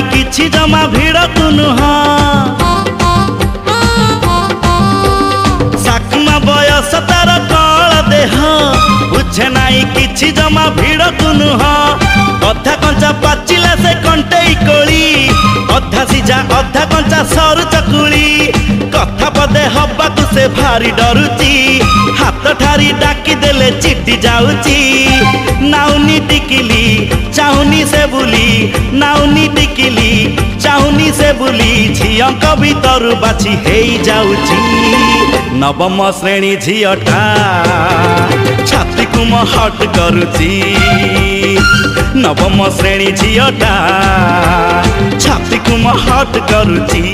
किछि जमा भिड़ तु नुह साकमा बयस तार कल देह बुझे नाई किछि जमा भिड़ तु नुह अधा कंचा पाचिला से कंटेई कोली अधा सिझा अधा कंचा सरू चकुली कथा पदे हबाकू से भारी डरुची हाथ ठारी डाकी देले चिट्टी जाऊची नाउनी टिकिली चाहुनी से बुली नाउनी टिकिली चाहुनी से बुली झियंक भीतर बाछी हेई जाऊची नवम श्रेणी झियटा छाती को म हट करुची नवम श्रेणी झियटा छाती को म हट करुची।